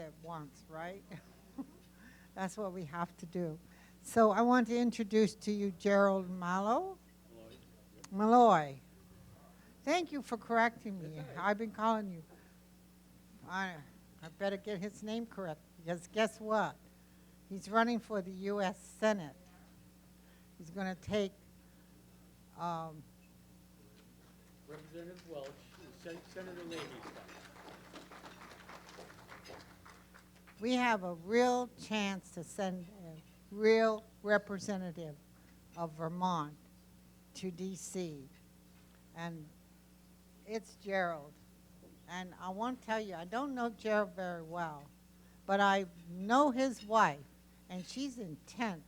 at once, right? That's what we have to do. So I want to introduce to you Gerald Malloy. Thank you for correcting me. I've been calling you. I better get his name correct, because guess what? He's running for the U.S. Senate. He's going to take Representative Welch, Senator Leahy's son. we have a real chance to send a real representative of Vermont to D.C. And it's Gerald. And I want to tell you, I don't know Gerald very well, but I know his wife, and she's intent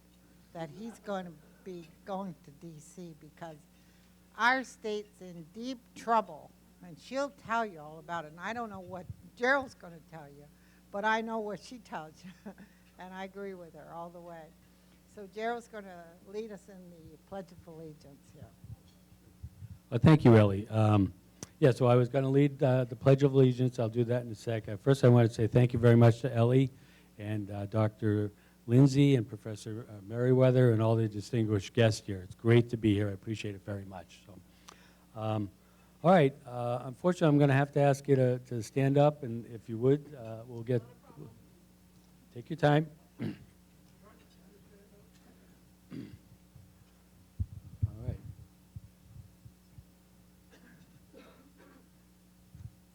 that he's going to be going to D.C. because our state's in deep trouble, and she'll tell you all about it. And I don't know what Gerald's going to tell you, but I know what she tells you, and I agree with her all the way. So Gerald's going to lead us in the Pledge of Allegiance here. Well, thank you, Ellie. Yeah, so I was going to lead the Pledge of Allegiance. I'll do that in a sec. First, I want to say thank you very much to Ellie and Dr. Lindsay and Professor Merriweather and all the distinguished guests here. It's great to be here. I appreciate it very much. So, all right. Unfortunately, I'm going to have to ask you to stand up, and if you would, take your time.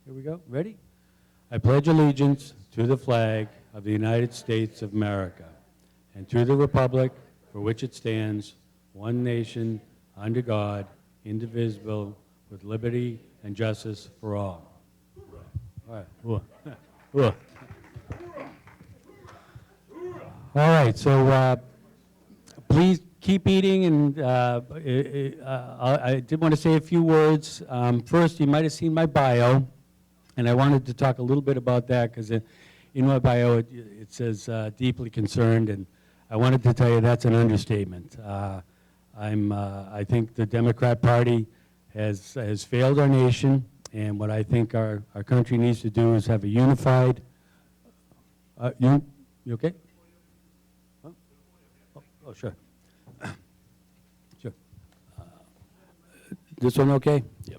Here we go. Ready? I pledge allegiance to the flag of the United States of America and to the republic for which it stands, one nation, under God, indivisible, with liberty and justice for all. All right. All right. So please keep eating, and I did want to say a few words. First, you might have seen my bio. And I wanted to talk a little bit about that because in my bio it says deeply concerned, and I wanted to tell you that's an understatement. I think the Democrat Party has failed our nation, and what I think our country needs to do is have a unified. You okay? Oh, sure. Sure. This one okay? Yep.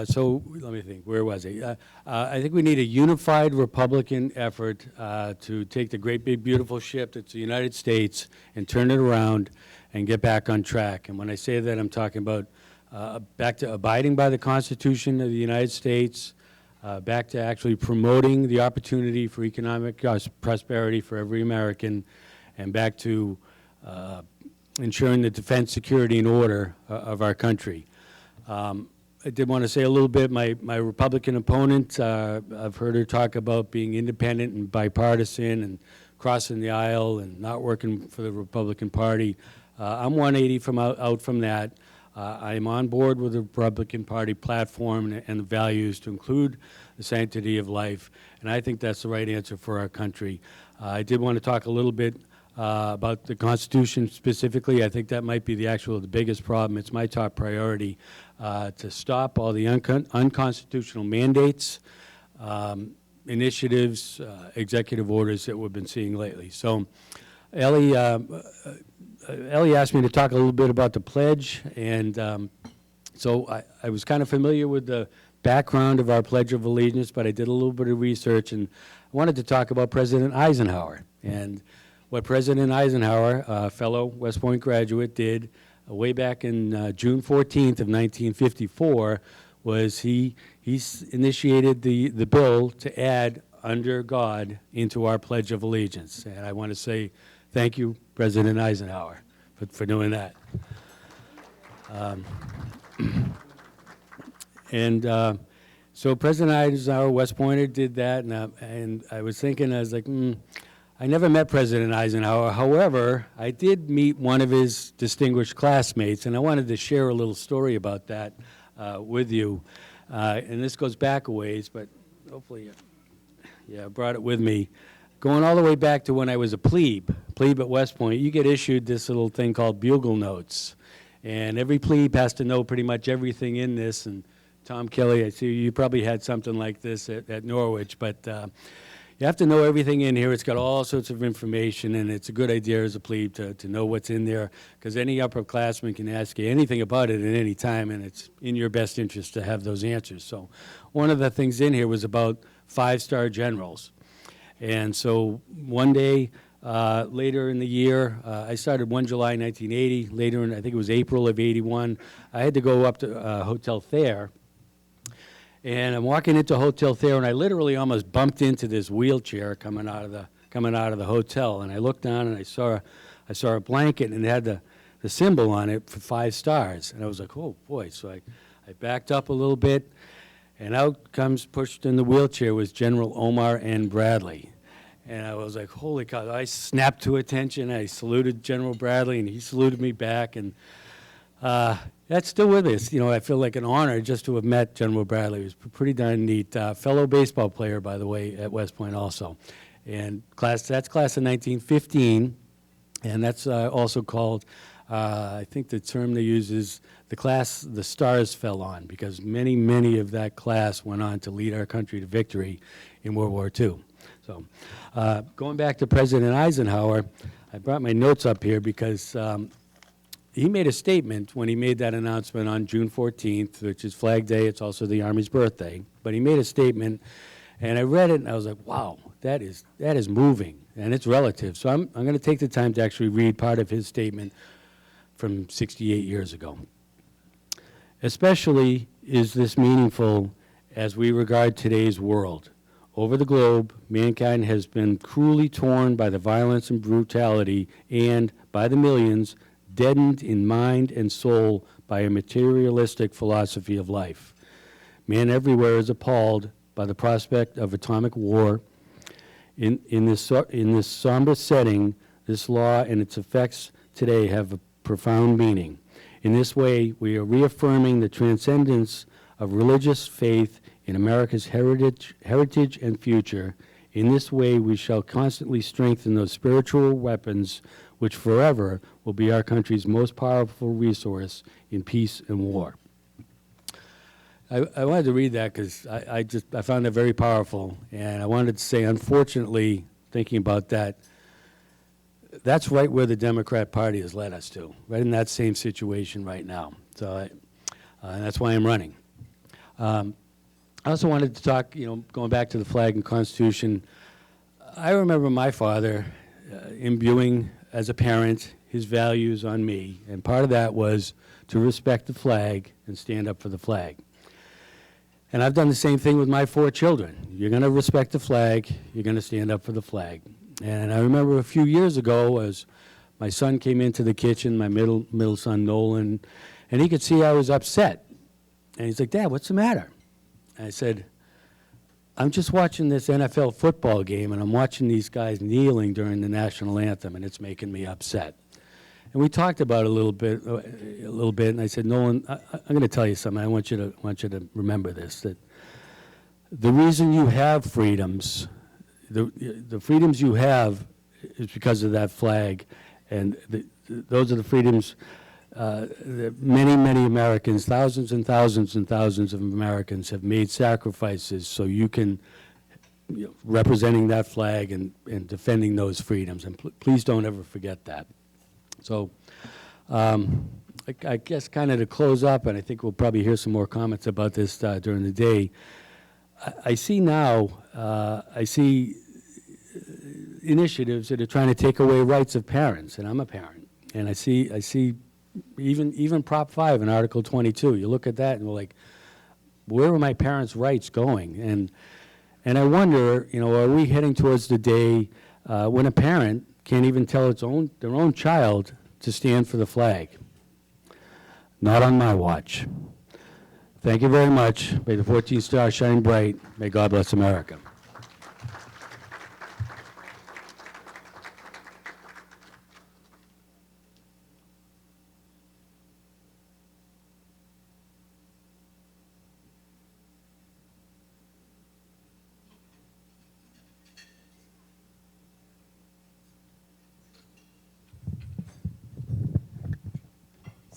So let me think, where was I? I think we need a unified Republican effort to take the great big beautiful ship that's the United States and turn it around and get back on track. And when I say that, I'm talking about back to abiding by the Constitution of the United States, back to actually promoting the opportunity for economic prosperity for every American, and back to ensuring the defense, security, and order of our country. I did want to say a little bit, my Republican opponent, I've heard her talk about being independent and bipartisan and crossing the aisle and not working for the Republican Party. I'm 180 out from that. I'm on board with the Republican Party platform and the values to include the sanctity of life, and I think that's the right answer for our country. I did want to talk a little bit about the Constitution specifically. I think that might be the biggest problem. It's my top priority to stop all the unconstitutional mandates, initiatives, executive orders that we've been seeing lately. So Ellie asked me to talk a little bit about the pledge, and so I was kind of familiar with the background of our Pledge of Allegiance, but I did a little bit of research, and I wanted to talk about President Eisenhower. And what President Eisenhower, a fellow West Point graduate, did way back in June 14th of 1954 was he initiated the bill to add under God into our Pledge of Allegiance. And I want to say thank you, President Eisenhower, for doing that. So President Eisenhower, West Pointer, did that, and I was thinking, I was like, I never met President Eisenhower. However, I did meet one of his distinguished classmates, and I wanted to share a little story about that with you. And this goes back a ways, but hopefully, I brought it with me. going all the way back to when I was a plebe at West Point, you get issued this little thing called bugle notes. And every plebe has to know pretty much everything in this. And Tom Kelly, I see you probably had something like this at Norwich, but you have to know everything in here. It's got all sorts of information, and it's a good idea as a plebe to know what's in there, because any upperclassman can ask you anything about it at any time, and it's in your best interest to have those answers. So one of the things in here was about 5-star generals. And so one day, later in the year, I started 1 July 1980. Later in, I think it was April of 81, I had to go up to Hotel Thayer. And I'm walking into Hotel Thayer, and I literally almost bumped into this wheelchair coming out of the hotel. And I looked down, and I saw a blanket, and it had the symbol on it for 5 stars. And I was like, oh boy! So I backed up a little bit, and out comes, pushed in the wheelchair, was General Omar N. Bradley. And I was like, holy cow! I snapped to attention. I saluted General Bradley, and he saluted me back, and that's still with us. You know, I feel like an honor just to have met General Bradley. He was pretty darn neat. Fellow baseball player, by the way, at West Point also. And that's class of 1915, and that's also called, I think the term they use is the class the stars fell on, because many, many of that class went on to lead our country to victory in World War II. So going back to President Eisenhower, I brought my notes up here because he made a statement when he made that announcement on June 14th, which is Flag Day. It's also the Army's birthday. But he made a statement, and I read it, and I was like, wow, that is moving, and it's relative. So I'm going to take the time to actually read part of his statement from 68 years ago. Especially is this meaningful as we regard today's world. Over the globe, mankind has been cruelly torn by the violence and brutality and, by the millions, deadened in mind and soul by a materialistic philosophy of life. Man everywhere is appalled by the prospect of atomic war. In this somber setting, this law and its effects today have a profound meaning. In this way, we are reaffirming the transcendence of religious faith in America's heritage and future. In this way, we shall constantly strengthen those spiritual weapons which forever will be our country's most powerful resource in peace and war. I wanted to read that because I found it very powerful, and I wanted to say, unfortunately, thinking about that, that's right where the Democrat Party has led us to, right in that same situation right now. So and that's why I'm running. I also wanted to talk, going back to the flag and Constitution, I remember my father imbuing, as a parent, his values on me, and part of that was to respect the flag and stand up for the flag. And I've done the same thing with my 4 children. You're going to respect the flag, you're going to stand up for the flag. And I remember a few years ago, as my son came into the kitchen, my middle son, Nolan, and he could see I was upset. And he's like, Dad, what's the matter? And I said, I'm just watching this NFL football game, and I'm watching these guys kneeling during the national anthem, and it's making me upset. And we talked about it a little bit, and I said, Nolan, I'm going to tell you something. I want you to remember this, that the reason you have freedoms, the freedoms you have is because of that flag, and those are the freedoms that many, many Americans, thousands and thousands and thousands of Americans have made sacrifices so you can, representing that flag and defending those freedoms. And please don't ever forget that. So I guess kind of to close up, and I think we'll probably hear some more comments about this during the day, I see now, initiatives that are trying to take away rights of parents, and I'm a parent, and I see even Prop 5 in Article 22. You look at that and we're like, where are my parents' rights going? And I wonder, are we heading towards the day when a parent can't even tell their own child to stand for the flag? Not on my watch. Thank you very much. May the 14th star shine bright. May God bless America.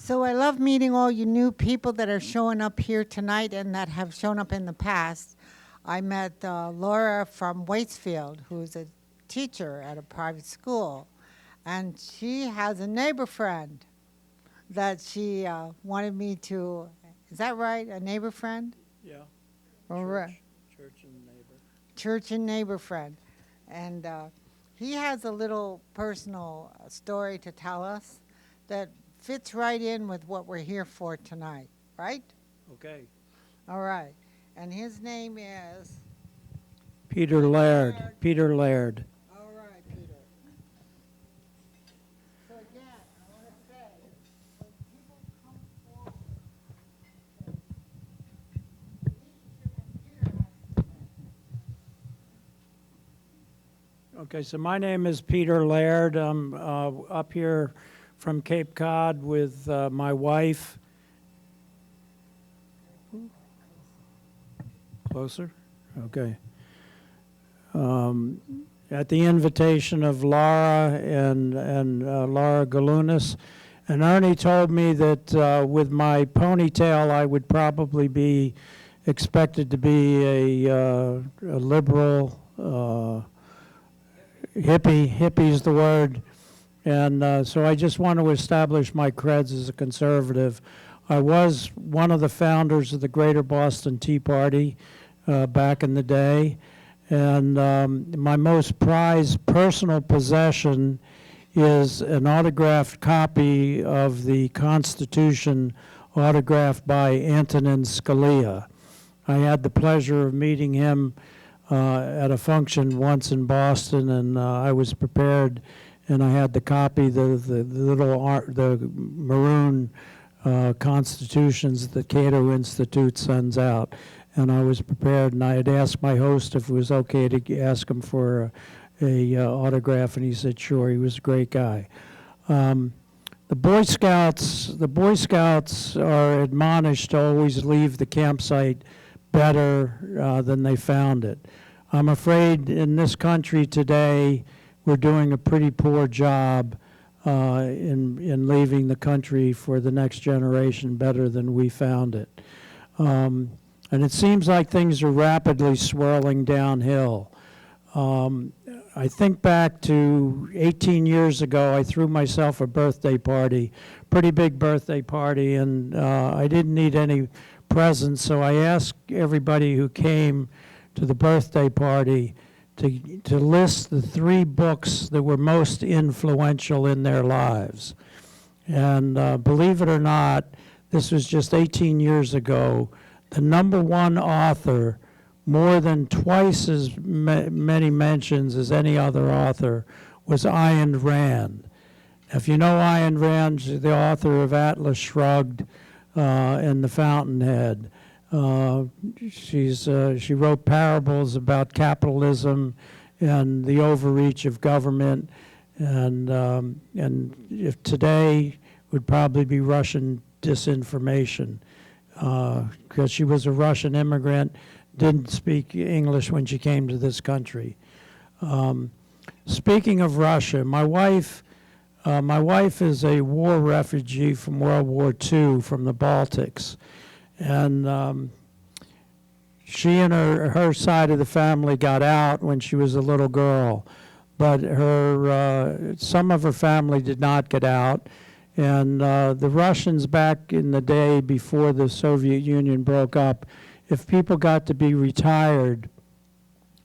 So I love meeting all you new people that are showing up here tonight and that have shown up in the past. I met Laura from Waitsfield, who's a teacher at a private school, and she has a neighbor friend that she wanted me to, is that right, a neighbor friend? Yeah. All right. Church and neighbor. Church and neighbor friend. And he has a little personal story to tell us that fits right in with what we're here for tonight, right? Okay. All right. And his name is? Peter Laird. Peter Laird. All right, Peter. So again, I want to say, when people come forward, Okay, so my name is Peter Laird. I'm up here from Cape Cod with my wife. Closer? Okay. At the invitation of Laura and Laura Galunas. And Ernie told me that with my ponytail I would probably be expected to be a liberal, hippie's the word. And so I just want to establish my creds as a conservative. I was one of the founders of the Greater Boston Tea Party back in the day. And my most prized personal possession is an autographed copy of the Constitution autographed by Antonin Scalia. I had the pleasure of meeting him at a function once in Boston, and I was prepared, and I had the copy, the maroon constitutions that Cato Institute sends out. And I was prepared, and I had asked my host if it was okay to ask him for a autograph, and he said sure. He was a great guy. The Boy Scouts are admonished to always leave the campsite better than they found it. I'm afraid in this country today we're doing a pretty poor job in leaving the country for the next generation better than we found it. And it seems like things are rapidly swirling downhill. I think back to 18 years ago, I threw myself a birthday party, pretty big birthday party, and I didn't need any presents, so I asked everybody who came to the birthday party to list the 3 books that were most influential in their lives. And believe it or not, this was just 18 years ago. The #1 author, more than twice as many mentions as any other author, was Ayn Rand. If you know Ayn Rand, she's the author of Atlas Shrugged and The Fountainhead. She wrote parables about capitalism and the overreach of government, and if today would probably be Russian disinformation. Because she was a Russian immigrant, didn't speak English when she came to this country. Speaking of Russia, my wife is a war refugee from World War II from the Baltics, and she and her side of the family got out when she was a little girl, but some of her family did not get out. And the Russians back in the day before the Soviet Union broke up, if people got to be retired,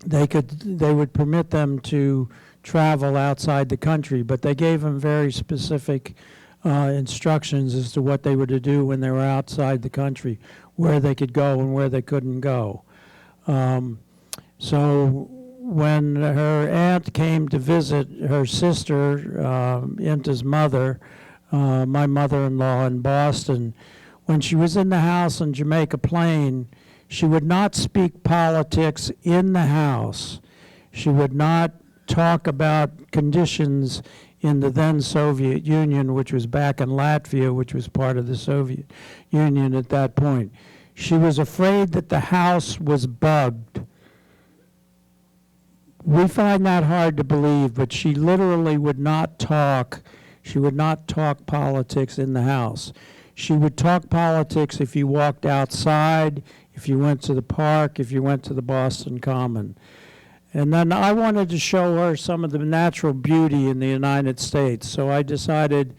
they would permit them to travel outside the country, but they gave them very specific instructions as to what they were to do when they were outside the country, where they could go and where they couldn't go. So when her aunt came to visit her sister, Inta's mother, my mother-in-law in Boston, when she was in the house on Jamaica Plain, she would not speak politics in the house. She would not talk about conditions in the then Soviet Union, which was back in Latvia, which was part of the Soviet Union at that point. She was afraid that the house was bugged. We find that hard to believe, but she literally would not talk. She would not talk politics in the House. She would talk politics if you walked outside, if you went to the park, if you went to the Boston Common. And then I wanted to show her some of the natural beauty in the United States. So I decided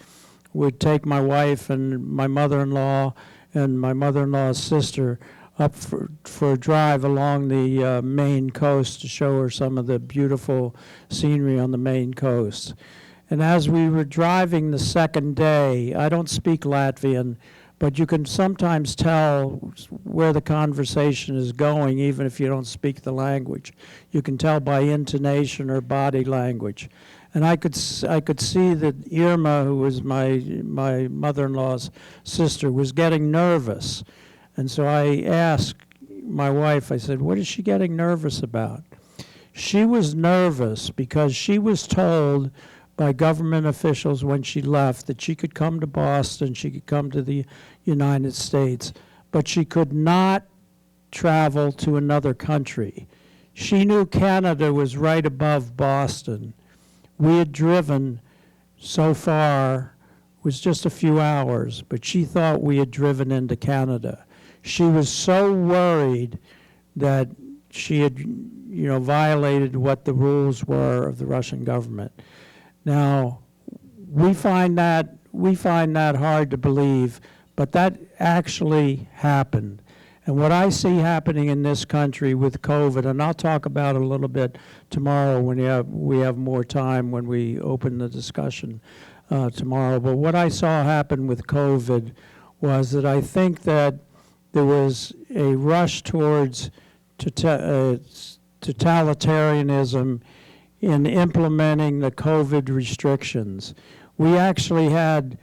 we'd take my wife and my mother-in-law and my mother-in-law's sister up for a drive along the Maine coast to show her some of the beautiful scenery on the Maine coast. And as we were driving the second day, I don't speak Latvian, but you can sometimes tell where the conversation is going, even if you don't speak the language. You can tell by intonation or body language. And I could see that Irma, who was my mother-in-law's sister, was getting nervous. And so I asked my wife, I said, what is she getting nervous about? She was nervous because she was told by government officials when she left that she could come to Boston, she could come to the United States, but she could not travel to another country. She knew Canada was right above Boston. We had driven so far, it was just a few hours, but she thought we had driven into Canada. She was so worried that she had, violated what the rules were of the Russian government. Now, we find that hard to believe, but that actually happened. And what I see happening in this country with COVID, and I'll talk about it a little bit tomorrow when we have more time when we open the discussion tomorrow. But what I saw happen with COVID was that I think that there was a rush towards totalitarianism in implementing the COVID restrictions. We actually had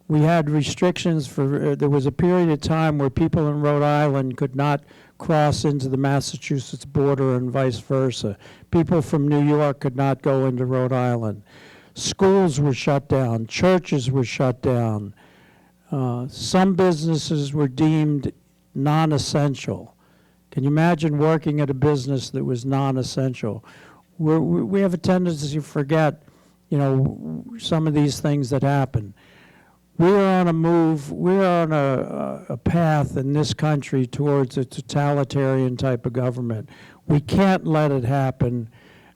restrictions for, there was a period of time where people in Rhode Island could not cross into the Massachusetts border and vice versa. People from New York could not go into Rhode Island. Schools were shut down, churches were shut down. Some businesses were deemed non-essential. Can you imagine working at a business that was non-essential? We have a tendency to forget, some of these things that happen. We're on a move, we're on a path in this country towards a totalitarian type of government. We can't let it happen.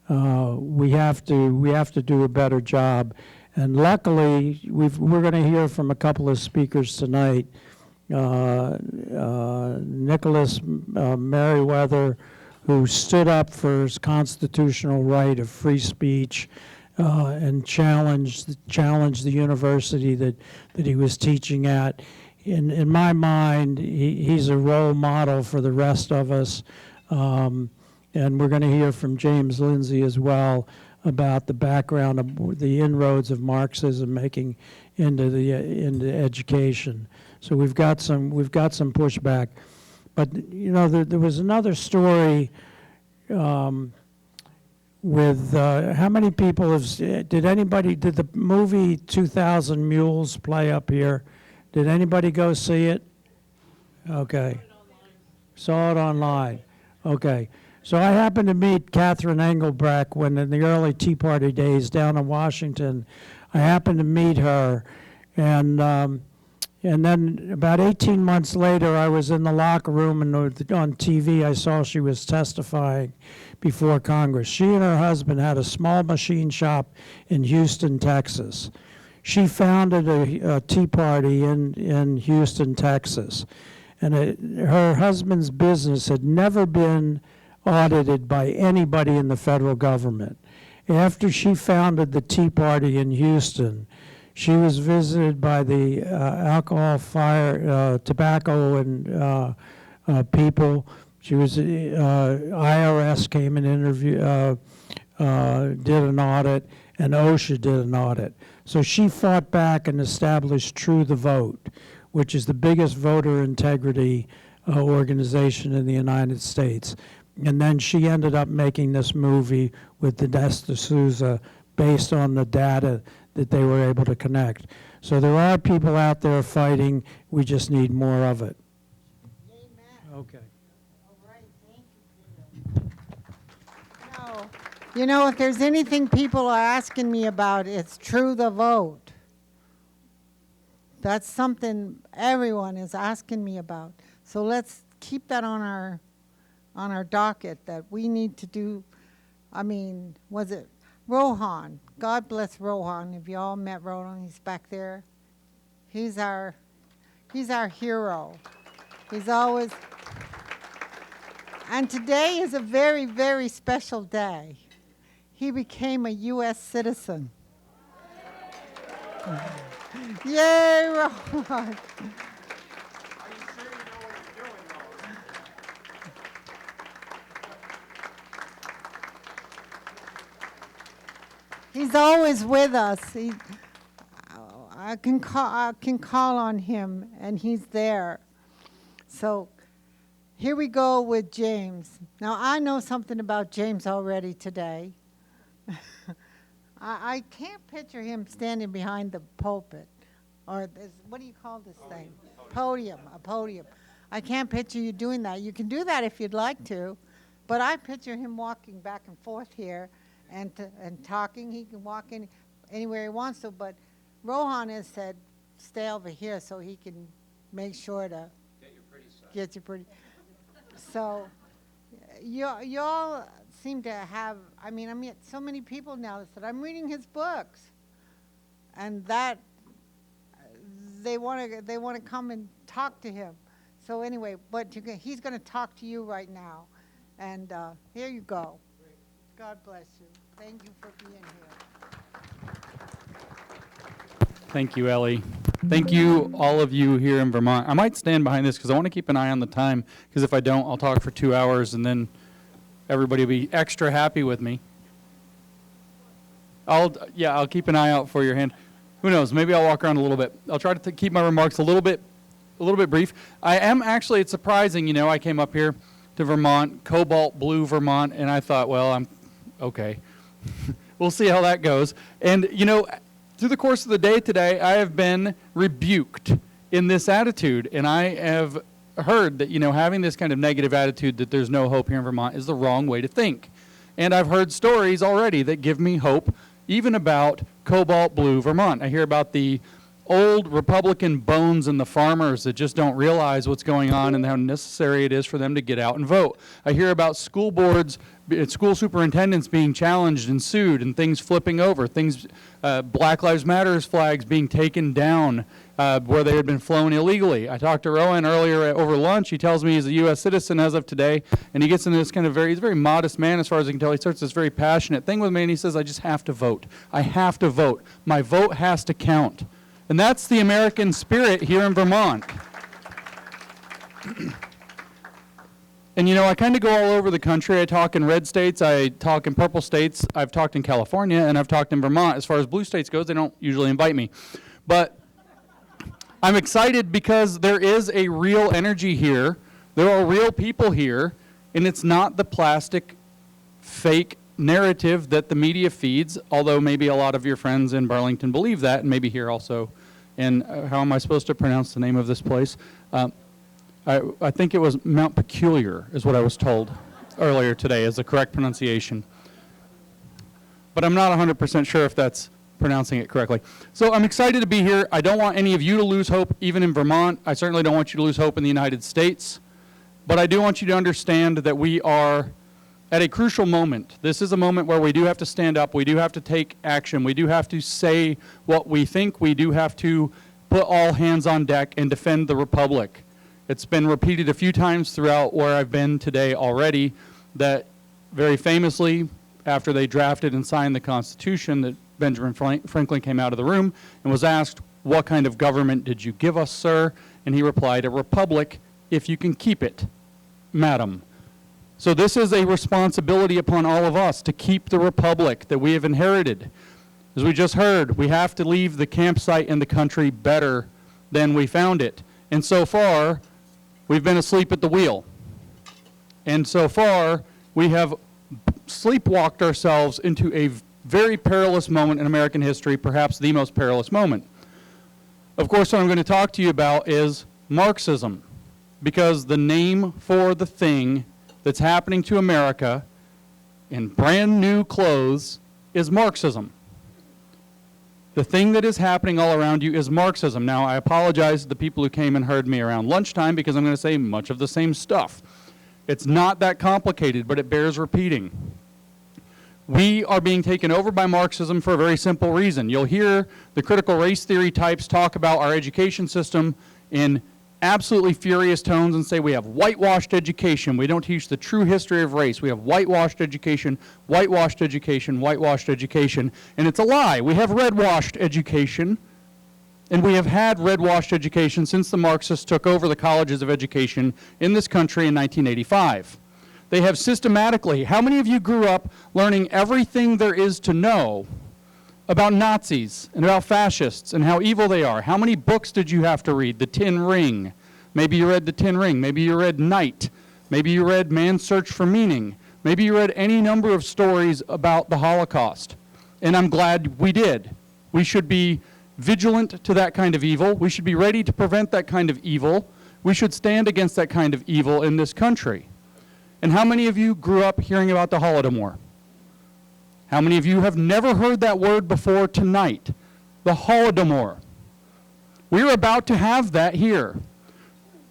We have to do a better job. And luckily, we're going to hear from a couple of speakers tonight. Nicholas Merriweather, who stood up for his constitutional right of free speech and challenged the university that he was teaching at. In my mind, he's a role model for the rest of us. And we're going to hear from James Lindsay as well about the background of the inroads of Marxism making into education. So we've got some pushback. But there was another story with how many people did the movie 2000 Mules play up here? Did anybody go see it? Okay. Saw it online. Okay. So I happened to meet Catherine Engelbrecht when in the early Tea Party days down in Washington. I happened to meet her, and then about 18 months later, I was in the locker room, and on TV, I saw she was testifying before Congress. She and her husband had a small machine shop in Houston, Texas. She founded a Tea Party in Houston, Texas, and her husband's business had never been audited by anybody in the federal government. After she founded the Tea Party in Houston, she was visited by the tobacco and people. She was IRS came and did an audit, and OSHA did an audit. So she fought back and established True the Vote, which is the biggest voter integrity organization in the United States. And then she ended up making this movie with Dinesh D'Souza based on the data that they were able to connect. So there are people out there fighting. We just need more of it. Amen. Okay. All right, thank you, Peter. If there's anything people are asking me about, it's True the Vote. that's something everyone is asking me about. So let's keep that on our docket, that we need to do. I mean, was it Rohan? God bless Rohan. If you all met Rohan, he's back there. He's our hero. He's always, and today is a very, very special day. He became a U.S. citizen. Yay, Rohan. He's always with us. I can call on him, and he's there. So here we go with James. Now, I know something about James already today. I can't picture him standing behind the pulpit, or this, what do you call this thing? Podium, a podium. I can't picture you doing that. You can do that if you'd like to, but I picture him walking back and forth here and talking. He can walk anywhere he wants to, but Rohan has said, stay over here so he can make sure to get you pretty. So you all seem to have, I mean, so many people now that said, I'm reading his books. And that, they want to come and talk to him. So anyway, but he's going to talk to you right now. And here you go. God bless you. Thank you for being here. Thank you, Ellie. Thank you, all of you here in Vermont. I might stand behind this because I want to keep an eye on the time, because if I don't, I'll talk for 2 hours and then everybody will be extra happy with me. I'll keep an eye out for your hand. Who knows? Maybe I'll walk around a little bit. I'll try to keep my remarks a little bit brief. I am actually, it's surprising, I came up here to Vermont, cobalt blue Vermont, and I thought, well, I'm okay. We'll see how that goes. And, through the course of the day today, I have been rebuked in this attitude, and I have heard that, having this kind of negative attitude that there's no hope here in Vermont is the wrong way to think. And I've heard stories already that give me hope, even about cobalt blue Vermont. I hear about the old Republican bones and the farmers that just don't realize what's going on and how necessary it is for them to get out and vote. I hear about school boards, school superintendents being challenged and sued and things flipping over, Black Lives Matter flags being taken down where they had been flown illegally. I talked to Rowan earlier over lunch. He tells me he's a U.S. citizen as of today, and he gets into this he's a very modest man as far as I can tell. He starts this very passionate thing with me, and he says, I just have to vote. I have to vote. My vote has to count. And that's the American spirit here in Vermont. And I kind of go all over the country. I talk in red states, I talk in purple states, I've talked in California, and I've talked in Vermont. As far as blue states goes, they don't usually invite me. But I'm excited because there is a real energy here. There are real people here, and it's not the plastic, fake narrative that the media feeds, although maybe a lot of your friends in Burlington believe that, and maybe here also. And how am I supposed to pronounce the name of this place? I think it was Mount Peculiar is what I was told earlier today is the correct pronunciation. But I'm not 100% sure if that's pronouncing it correctly. So I'm excited to be here. I don't want any of you to lose hope, even in Vermont. I certainly don't want you to lose hope in the United States. But I do want you to understand that we are at a crucial moment. This is a moment where we do have to stand up. We do have to take action. We do have to say what we think. We do have to put all hands on deck and defend the Republic. It's been repeated a few times throughout where I've been today already that very famously, after they drafted and signed the Constitution, that Benjamin Franklin came out of the room and was asked, what kind of government did you give us, sir? And he replied, a republic, if you can keep it, madam. So this is a responsibility upon all of us to keep the republic that we have inherited. As we just heard, we have to leave the campsite and the country better than we found it. And so far, we've been asleep at the wheel. And so far, we have sleepwalked ourselves into a very perilous moment in American history, perhaps the most perilous moment. Of course, what I'm going to talk to you about is Marxism, because the name for the thing that's happening to America in brand new clothes is Marxism. The thing that is happening all around you is Marxism. Now, I apologize to the people who came and heard me around lunchtime because I'm going to say much of the same stuff. It's not that complicated, but it bears repeating. We are being taken over by Marxism for a very simple reason. You'll hear the critical race theory types talk about our education system in absolutely furious tones and say we have whitewashed education. We don't teach the true history of race. We have whitewashed education, whitewashed education, whitewashed education. And it's a lie. We have redwashed education. And we have had redwashed education since the Marxists took over the colleges of education in this country in 1985. They have systematically, how many of you grew up learning everything there is to know about Nazis and about fascists and how evil they are? How many books did you have to read? The Tin Ring. Maybe you read The Tin Ring. Maybe you read Night. Maybe you read Man's Search for Meaning. Maybe you read any number of stories about the Holocaust. And I'm glad we did. We should be vigilant to that kind of evil. We should be ready to prevent that kind of evil. We should stand against that kind of evil in this country. And how many of you grew up hearing about the Holodomor? How many of you have never heard that word before tonight? The Holodomor. We're about to have that here.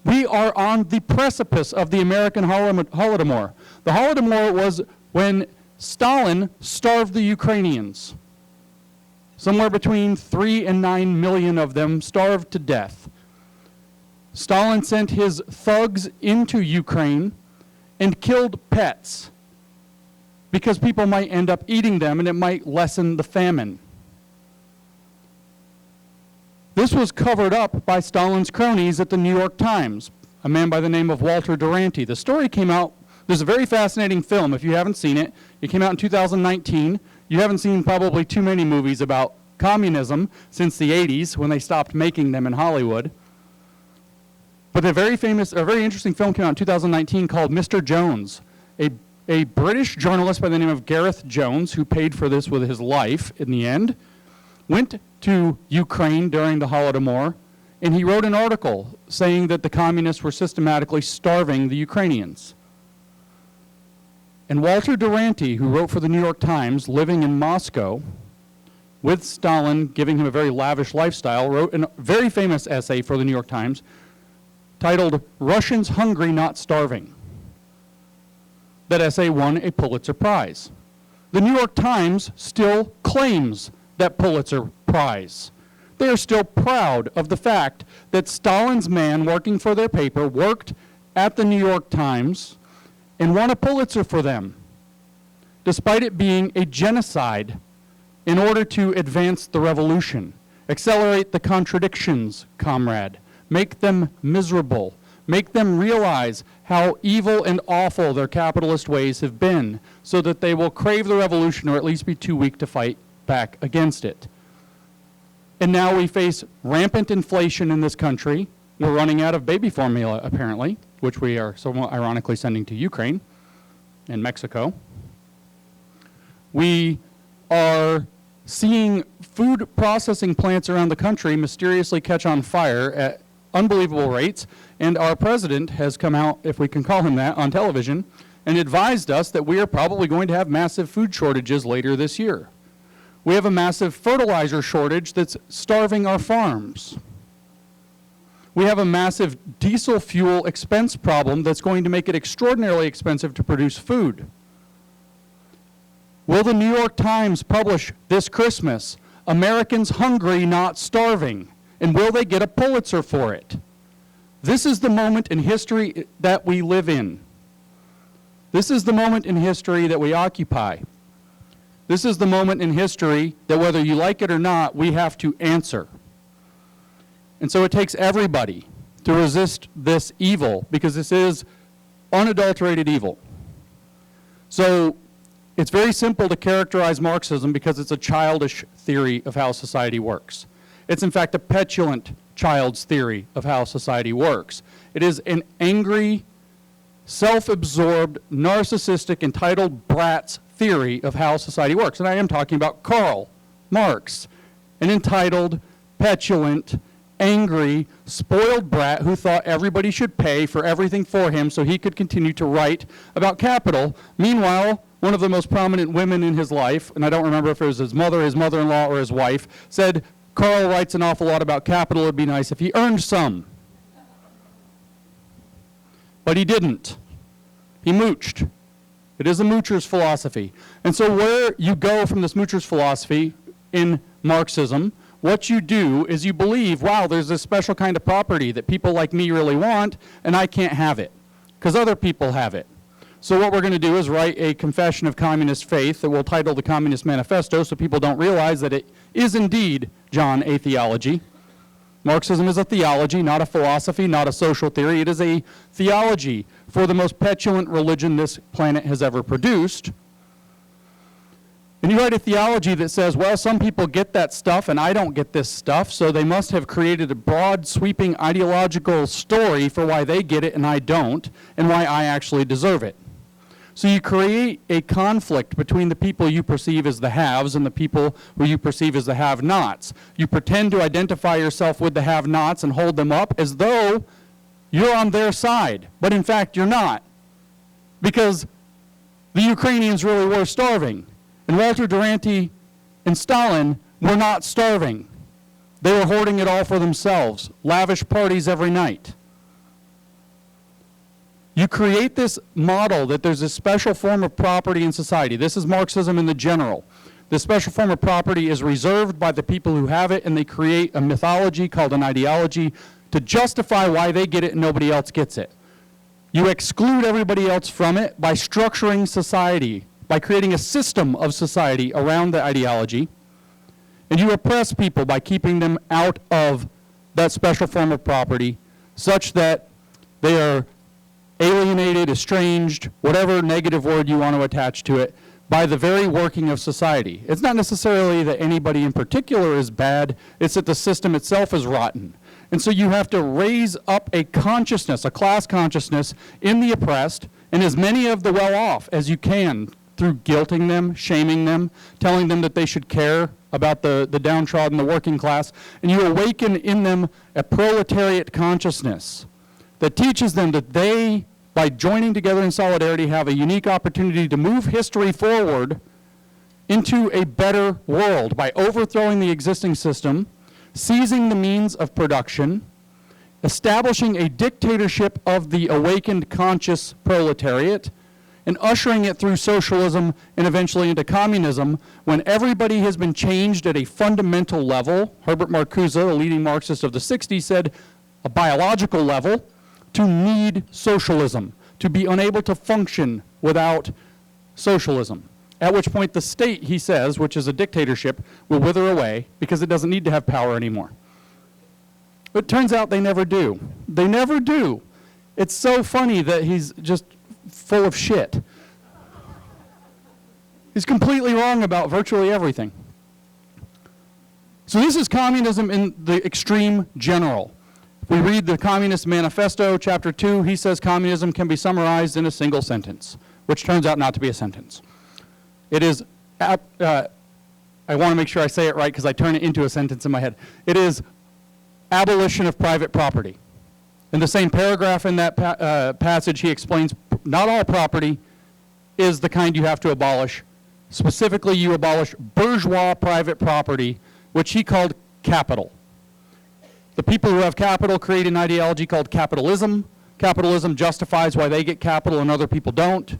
We are on the precipice of the American Holodomor. The Holodomor was when Stalin starved the Ukrainians. Somewhere between 3 and 9 million of them starved to death. Stalin sent his thugs into Ukraine and killed pets because people might end up eating them and it might lessen the famine. This was covered up by Stalin's cronies at the New York Times, a man by the name of Walter Duranty. The story came out, there's a very fascinating film if you haven't seen it. It came out in 2019. You haven't seen probably too many movies about communism since the 80s when they stopped making them in Hollywood. But a very interesting film came out in 2019 called Mr. Jones. A British journalist by the name of Gareth Jones, who paid for this with his life in the end, went to Ukraine during the Holodomor, and he wrote an article saying that the communists were systematically starving the Ukrainians. And Walter Duranty, who wrote for the New York Times, living in Moscow, with Stalin giving him a very lavish lifestyle, wrote a very famous essay for the New York Times titled, "Russians Hungry, Not Starving." That essay won a Pulitzer Prize. The New York Times still claims that Pulitzer Prize. They are still proud of the fact that Stalin's man working for their paper worked at the New York Times and won a Pulitzer for them, despite it being a genocide in order to advance the revolution, accelerate the contradictions, comrade, make them miserable, make them realize how evil and awful their capitalist ways have been, so that they will crave the revolution or at least be too weak to fight back against it. And now we face rampant inflation in this country. We're running out of baby formula, apparently, which we are somewhat ironically sending to Ukraine and Mexico. We are seeing food processing plants around the country mysteriously catch on fire at unbelievable rates, and our president has come out, if we can call him that, on television and advised us that we are probably going to have massive food shortages later this year. We have a massive fertilizer shortage that's starving our farms. We have a massive diesel fuel expense problem that's going to make it extraordinarily expensive to produce food. Will the New York Times publish this Christmas, "Americans Hungry, Not Starving"? And will they get a Pulitzer for it? This is the moment in history that we live in. This is the moment in history that we occupy. This is the moment in history that, whether you like it or not, we have to answer. And so it takes everybody to resist this evil, because this is unadulterated evil. So it's very simple to characterize Marxism because it's a childish theory of how society works. It's in fact a petulant child's theory of how society works. It is an angry, self-absorbed, narcissistic, entitled brat's theory of how society works. And I am talking about Karl Marx, an entitled, petulant, angry, spoiled brat who thought everybody should pay for everything for him so he could continue to write about capital. Meanwhile, one of the most prominent women in his life, and I don't remember if it was his mother, his mother-in-law, or his wife, said, Carl writes an awful lot about capital. It'd be nice if he earned some. But he didn't. He mooched. It is a moocher's philosophy. And so where you go from this moocher's philosophy in Marxism, what you do is you believe, wow, there's this special kind of property that people like me really want, and I can't have it, because other people have it. So what we're going to do is write a confession of communist faith that we'll title the Communist Manifesto so people don't realize that it is indeed, John, a theology. Marxism is a theology, not a philosophy, not a social theory. It is a theology for the most petulant religion this planet has ever produced. And you write a theology that says, well, some people get that stuff and I don't get this stuff, so they must have created a broad, sweeping ideological story for why they get it and I don't, and why I actually deserve it. So you create a conflict between the people you perceive as the haves and the people who you perceive as the have-nots. You pretend to identify yourself with the have-nots and hold them up as though you're on their side, but in fact you're not, because the Ukrainians really were starving. And Walter Duranty and Stalin were not starving. They were hoarding it all for themselves, lavish parties every night. You create this model that there's a special form of property in society. This is Marxism in the general. This special form of property is reserved by the people who have it, and they create a mythology called an ideology to justify why they get it and nobody else gets it. You exclude everybody else from it by structuring society, by creating a system of society around the ideology, and you oppress people by keeping them out of that special form of property such that they are alienated, estranged, whatever negative word you want to attach to it, by the very working of society. It's not necessarily that anybody in particular is bad, it's that the system itself is rotten. And so you have to raise up a consciousness, a class consciousness in the oppressed, and as many of the well-off as you can, through guilting them, shaming them, telling them that they should care about the downtrodden, the working class, and you awaken in them a proletariat consciousness that teaches them that they, by joining together in solidarity, have a unique opportunity to move history forward into a better world by overthrowing the existing system, seizing the means of production, establishing a dictatorship of the awakened conscious proletariat, and ushering it through socialism and eventually into communism when everybody has been changed at a fundamental level. Herbert Marcuse, the leading Marxist of the 60s, said a biological level, to need socialism, to be unable to function without socialism. At which point the state, he says, which is a dictatorship, will wither away because it doesn't need to have power anymore. But it turns out they never do. They never do. It's so funny that he's just full of shit. He's completely wrong about virtually everything. So this is communism in the extreme general. If we read the Communist Manifesto, Chapter 2, he says communism can be summarized in a single sentence, which turns out not to be a sentence. It is, I want to make sure I say it right because I turn it into a sentence in my head. It is abolition of private property. In the same paragraph in that passage, he explains not all property is the kind you have to abolish. Specifically, you abolish bourgeois private property, which he called capital. The people who have capital create an ideology called capitalism. Capitalism justifies why they get capital and other people don't.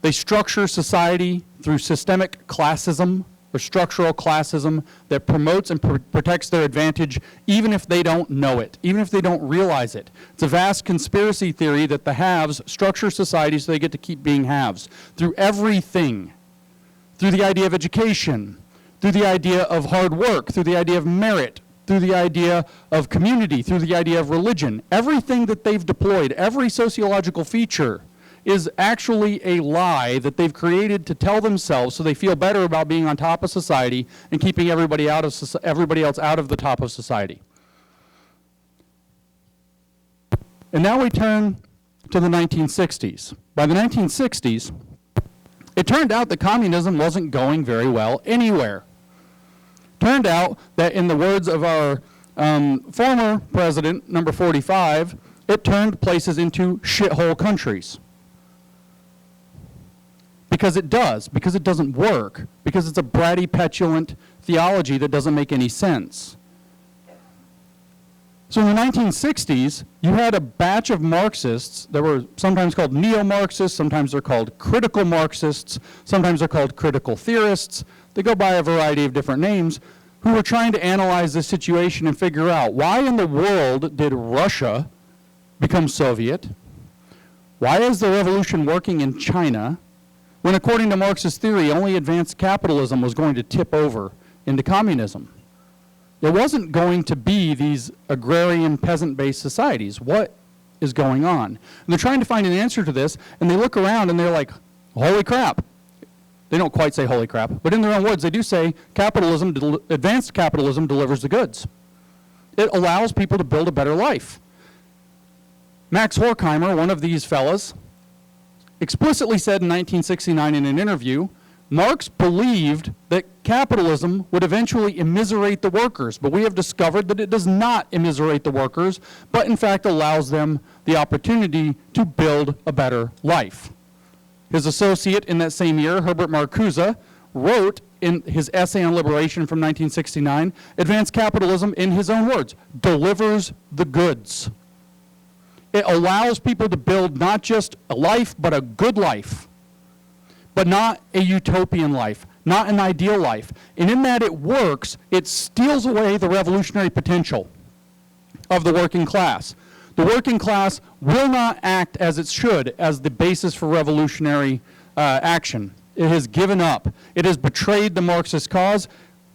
They structure society through systemic classism or structural classism that promotes and protects their advantage even if they don't know it, even if they don't realize it. It's a vast conspiracy theory that the haves structure society so they get to keep being haves through everything, through the idea of education, through the idea of hard work, through the idea of merit, through the idea of community, through the idea of religion. Everything that they've deployed, every sociological feature is actually a lie that they've created to tell themselves so they feel better about being on top of society and keeping everybody else out of the top of society. And now we turn to the 1960s. By the 1960s, it turned out that communism wasn't going very well anywhere. Turned out that, in the words of our former president, number 45, it turned places into shithole countries. because it does, because it doesn't work, because it's a bratty, petulant theology that doesn't make any sense. So in the 1960s, you had a batch of Marxists that were sometimes called neo-Marxists, sometimes they're called critical Marxists, sometimes they're called critical theorists. They go by a variety of different names, who were trying to analyze the situation and figure out why in the world did Russia become Soviet? Why is the revolution working in China when, according to Marxist theory, only advanced capitalism was going to tip over into communism? It wasn't going to be these agrarian, peasant-based societies. What is going on? And they're trying to find an answer to this, and they look around and they're like, holy crap. They don't quite say holy crap, but in their own words, they do say capitalism, advanced capitalism delivers the goods. It allows people to build a better life. Max Horkheimer, one of these fellas, explicitly said in 1969 in an interview, Marx believed that capitalism would eventually immiserate the workers, but we have discovered that it does not immiserate the workers, but in fact allows them the opportunity to build a better life. His associate in that same year, Herbert Marcuse, wrote in his essay on liberation from 1969, advanced capitalism, in his own words, delivers the goods. It allows people to build not just a life, but a good life. But not a utopian life, not an ideal life. And in that it works, it steals away the revolutionary potential of the working class. The working class will not act as it should as the basis for revolutionary action. It has given up. It has betrayed the Marxist cause.